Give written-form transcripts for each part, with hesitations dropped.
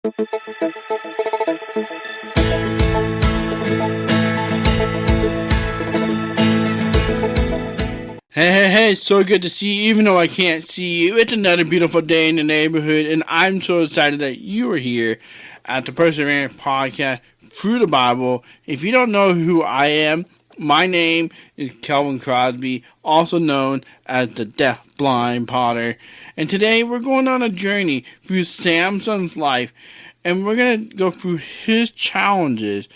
Hey, so good to see you, even though I can't see you. It's another beautiful day in the neighborhood, and I'm so excited that you are here at the Perseverance Podcast through the Bible. If you don't know who I am, my name is Kelvin Crosby, also known as the Deaf Blind Potter. And today we're going on a journey through Samson's life, and we're going to go through his challenges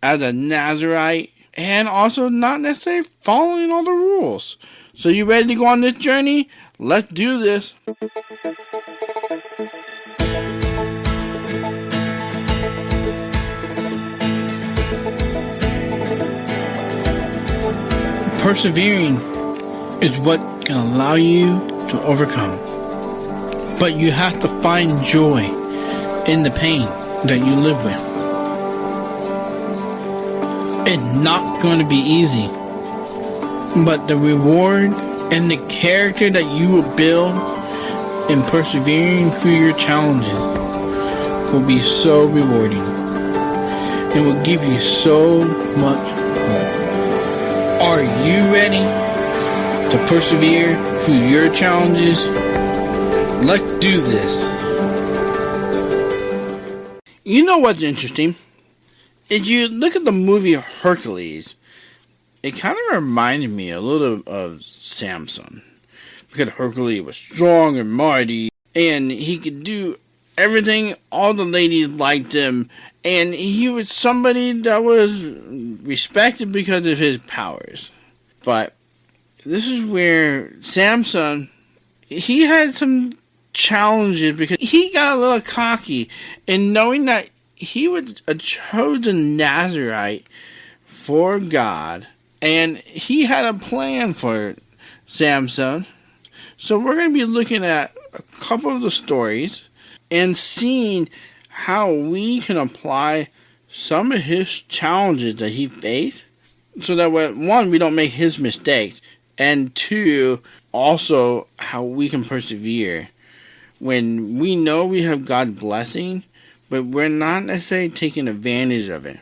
as a Nazarite, and also not necessarily following all the rules. So you ready to go on this journey? Let's do this. Persevering is what can allow you to overcome. But you have to find joy in the pain that you live with. It's not going to be easy, but the reward and the character that you will build in persevering through your challenges will be so rewarding. It will give you so much hope. Are you ready to persevere through your challenges? Let's do this. You know what's interesting? If you look at the movie Hercules, it kind of reminded me a little of Samson. Because Hercules was strong and mighty, and he could do everything. All the ladies liked him, and he was somebody that was respected because of his powers. But this is where Samson, he had some challenges because he got a little cocky in knowing that he was a chosen Nazarite for God, and he had a plan for Samson. So we're going to be looking at a couple of the stories and seeing how we can apply some of his challenges that he faced, so that one, we don't make his mistakes, and two, also how we can persevere when we know we have God's blessing, but we're not necessarily taking advantage of it.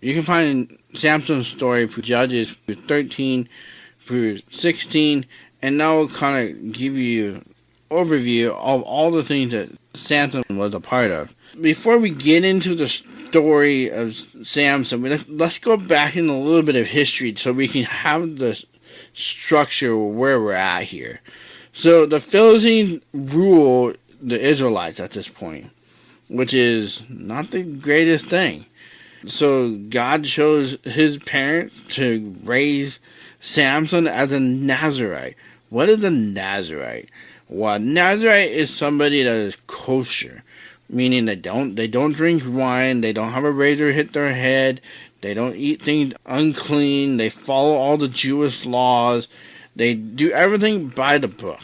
You can find Samson's story through Judges 13 through 16, and that will kind of give you an overview of all the things that Samson was a part of. Before we get into the story of Samson, let's go back in a little bit of history so we can have the structure where we're at here. So the Philistines rule the Israelites at this point, which is not the greatest thing. So God chose his parents to raise Samson as a Nazarite. What is a Nazarite? Well, a Nazarite is somebody that is kosher, meaning they don't drink wine, they don't have a razor hit their head, they don't eat things unclean, they follow all the Jewish laws, they do everything by the book.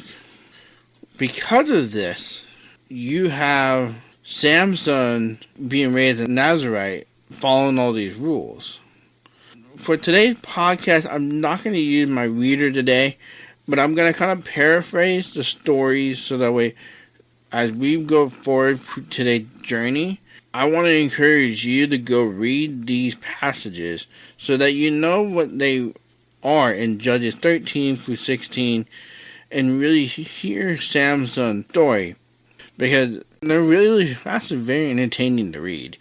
Because of this, you have Samson being raised a Nazarite, following all these rules. For today's podcast, I'm not going to use my reader today, but I'm going to kind of paraphrase the stories so that way, as we go forward through today's journey, I want to encourage you to go read these passages so that you know what they are in Judges 13 through 16 and really hear Samson's story, because they're really actually very entertaining to read.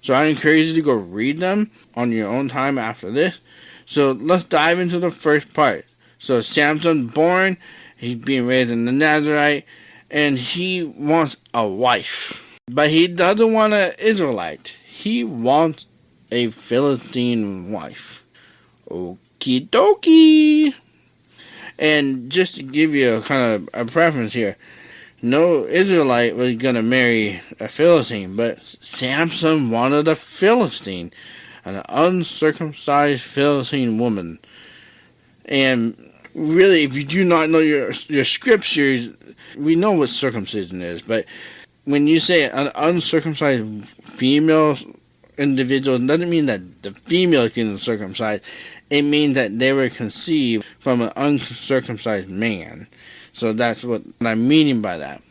So I encourage you to go read them on your own time after this. So let's dive into the first part. So Samson born, he's being raised in the Nazarite, and he wants a wife. But he doesn't want an Israelite. He wants a Philistine wife. Okie dokie. And just to give you a kind of a preference here, no Israelite was going to marry a Philistine, but Samson wanted a Philistine, an uncircumcised Philistine woman. And really, if you do not know your scriptures, we know what circumcision is, but when you say an uncircumcised female individual, it doesn't mean that the female is getting circumcised. It means that they were conceived from an uncircumcised man. So that's what I'm meaning by that.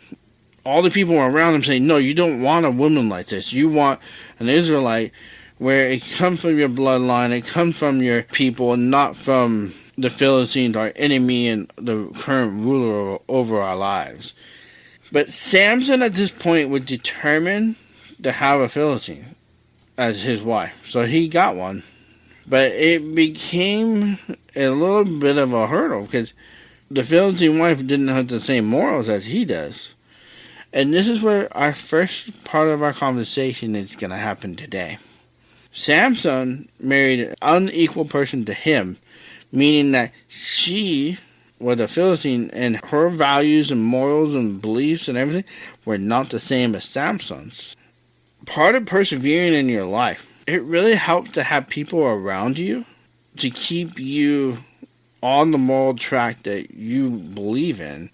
all the people around him saying, no, you don't want a woman like this. You want an Israelite where it comes from your bloodline, it comes from your people, and not from the Philistines, our enemy and the current ruler over our lives. But Samson at this point was determined to have a Philistine as his wife. So he got one. But it became a little bit of a hurdle because the Philistine wife didn't have the same morals as he does. And this is where our first part of our conversation is going to happen today. Samson married an unequal person to him, meaning that she was a Philistine and her values and morals and beliefs and everything were not the same as Samson's. Part of persevering in your life, it really helps to have people around you to keep you on the moral track that you believe in.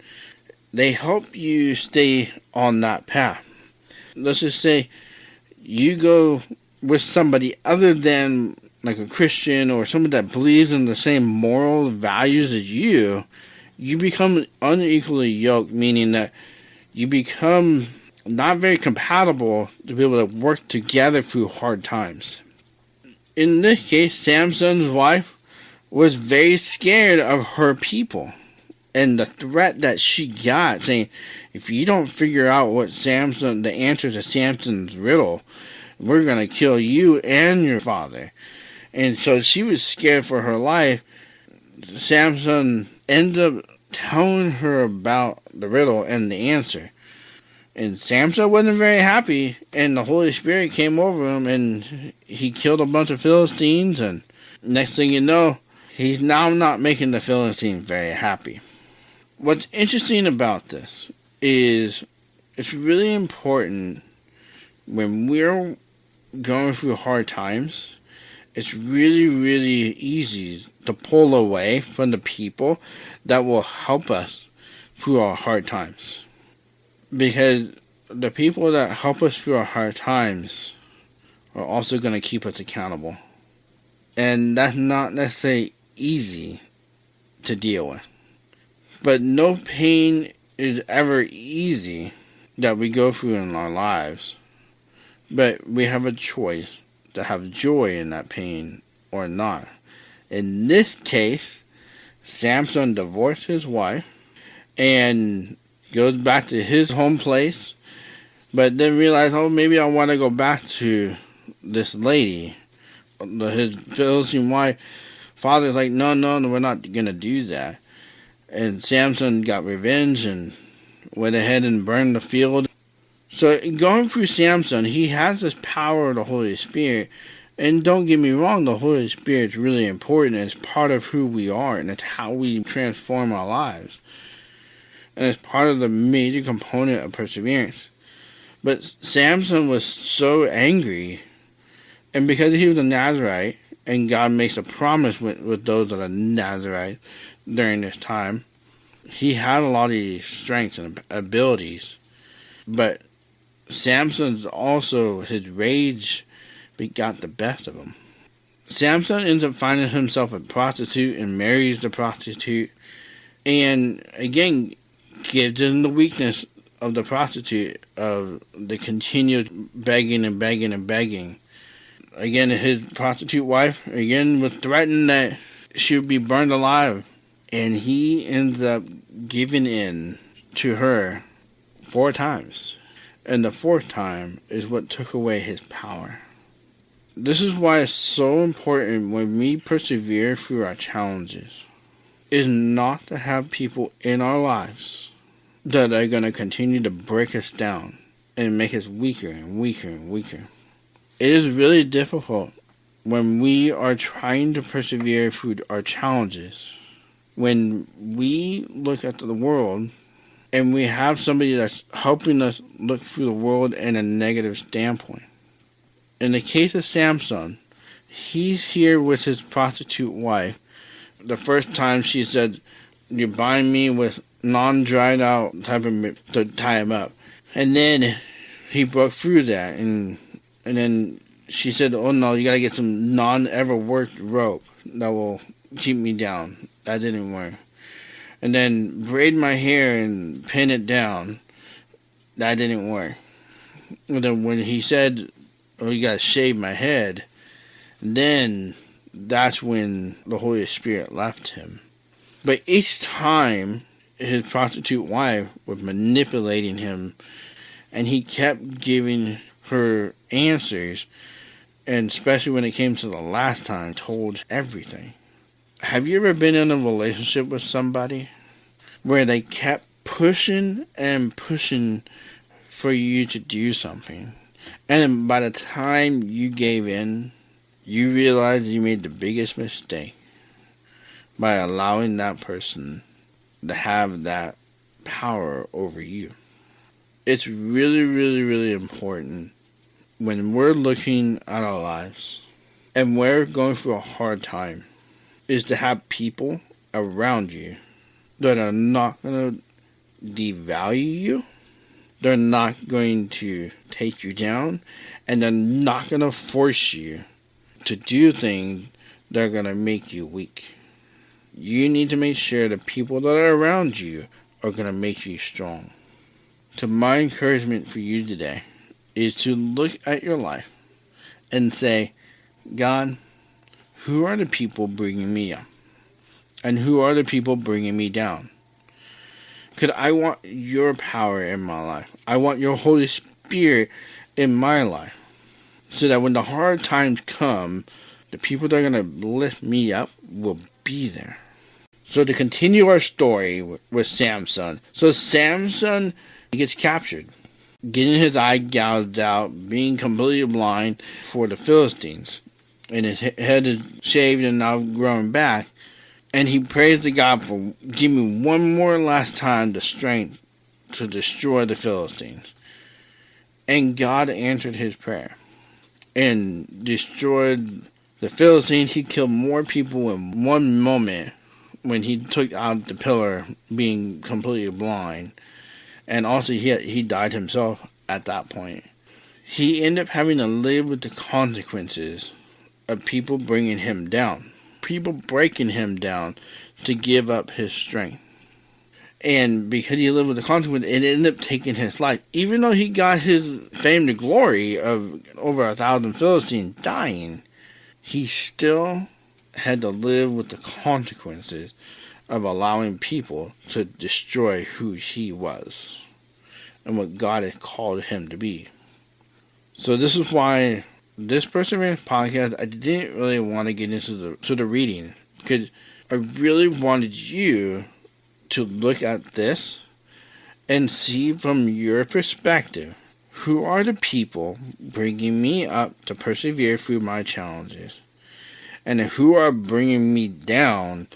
They help you stay on that path. Let's just say you go with somebody other than like a Christian or someone that believes in the same moral values as you become unequally yoked, meaning that you become not very compatible to be able to work together through hard times. In this case, Samson's wife was very scared of her people and the threat that she got, saying, if you don't figure out the answer to Samson's riddle, we're going to kill you and your father. And so she was scared for her life. Samson ended up telling her about the riddle and the answer. And Samson wasn't very happy, and the Holy Spirit came over him, and he killed a bunch of Philistines, and next thing you know, he's now not making the Philistines very happy. What's interesting about this is it's really important when we're going through hard times. It's really, really easy to pull away from the people that will help us through our hard times. Because the people that help us through our hard times are also going to keep us accountable. And that's not necessarily easy to deal with. But no pain is ever easy that we go through in our lives. But we have a choice to have joy in that pain or not. In this case, Samson divorced his wife and goes back to his home place, but then realized, maybe I want to go back to this lady. His Philistine wife, father's like, no, we're not going to do that. And Samson got revenge and went ahead and burned the field. So going through Samson, he has this power of the Holy Spirit. And don't get me wrong, the Holy Spirit is really important. It's part of who we are, and it's how we transform our lives. And it's part of the major component of perseverance. But Samson was so angry, and because he was a Nazarite, and God makes a promise with those that are Nazarite during this time, he had a lot of these strengths and abilities. But Samson's also, his rage got the best of him. Samson ends up finding himself a prostitute and marries the prostitute, and again gives in the weakness of the prostitute, of the continued begging and begging and begging. Again, his prostitute wife again was threatened that she would be burned alive, and he ends up giving in to her 4 times. And the 4th time is what took away his power. This is why it's so important when we persevere through our challenges, is not to have people in our lives that are going to continue to break us down and make us weaker and weaker and weaker. It is really difficult when we are trying to persevere through our challenges, when we look at the world and we have somebody that's helping us look through the world in a negative standpoint. In the case of Samson, he's here with his prostitute wife. The first time she said, you bind me with non-dried out type of to tie him up. And then he broke through that, and then she said, oh no, you gotta get some non-ever worked rope that will keep me down. That didn't work. And then braid my hair and pin it down. that didn't work. And then when he said, "Oh, you gotta shave my head," then that's when the Holy Spirit left him. But each time his prostitute wife was manipulating him, and he kept giving her answers, and especially when it came to the last time, told everything. Have you ever been in a relationship with somebody where they kept pushing and pushing for you to do something, and by the time you gave in, you realized you made the biggest mistake by allowing that person to have that power over you? It's really, really, really important when we're looking at our lives and we're going through a hard time is to have people around you that are not going to devalue you. They're not going to take you down, and they're not going to force you to do things that are going to make you weak. You need to make sure the people that are around you are going to make you strong. So my encouragement for you today is to look at your life and say, God, who are the people bringing me up? And who are the people bringing me down? Because I want your power in my life. I want your Holy Spirit in my life. So that when the hard times come, the people that are going to lift me up will be there. So to continue our story with Samson. So Samson gets captured, getting his eye gouged out, being completely blind for the Philistines. And his head is shaved and now growing back. And he prays to God for, give me one more last time the strength to destroy the Philistines. And God answered his prayer and destroyed the Philistines. He killed more people in one moment when he took out the pillar, being completely blind. And also he died himself at that point. He ended up having to live with the consequences of people bringing him down. People breaking him down to give up his strength. And because he lived with the consequence, it ended up taking his life. Even though he got his fame to glory of over 1,000 Philistines dying, he still had to live with the consequences of allowing people to destroy who he was and what God had called him to be. So this is why this Perseverance podcast, I didn't really want to get into the reading, because I really wanted you to look at this and see from your perspective, who are the people bringing me up to persevere through my challenges, and who are bringing me down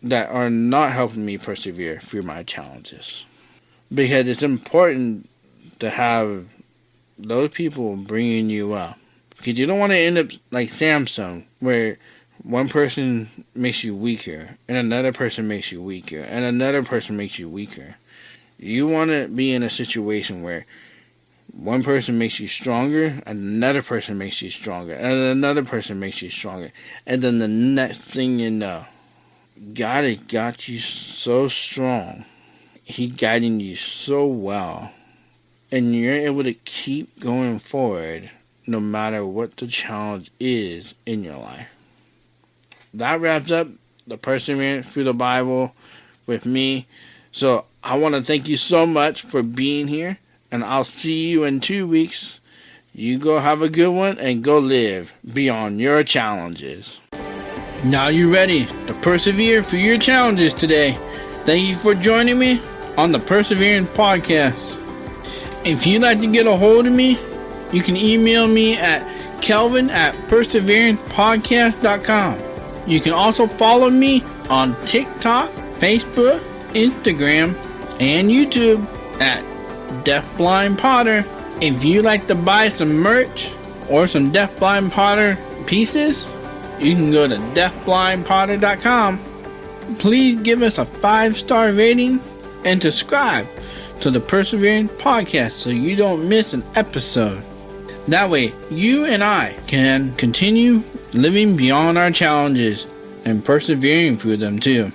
that are not helping me persevere through my challenges. Because it's important to have those people bringing you up. Because you don't want to end up like Samson, where one person makes you weaker, and another person makes you weaker, and another person makes you weaker. You want to be in a situation where one person makes you stronger, another person makes you stronger, and another person makes you stronger. And then the next thing you know, God has got you so strong. He's guiding you so well. And you're able to keep going forward no matter what the challenge is in your life. That wraps up the Perseverance Through the Bible with me. So I want to thank you so much for being here. And I'll see you in 2 weeks. You go have a good one and go live beyond your challenges. Now you're ready to persevere through your challenges today. Thank you for joining me on the Perseverance Podcast. If you'd like to get a hold of me, you can email me at kelvin@perseverancepodcast.com. You can also follow me on TikTok, Facebook, Instagram, and YouTube at Deafblind Potter. If you'd like to buy some merch or some Deafblind Potter pieces, you can go to deafblindpotter.com. Please give us a 5-star rating and subscribe to the Perseverance Podcast so you don't miss an episode. That way, you and I can continue living beyond our challenges and persevering through them too.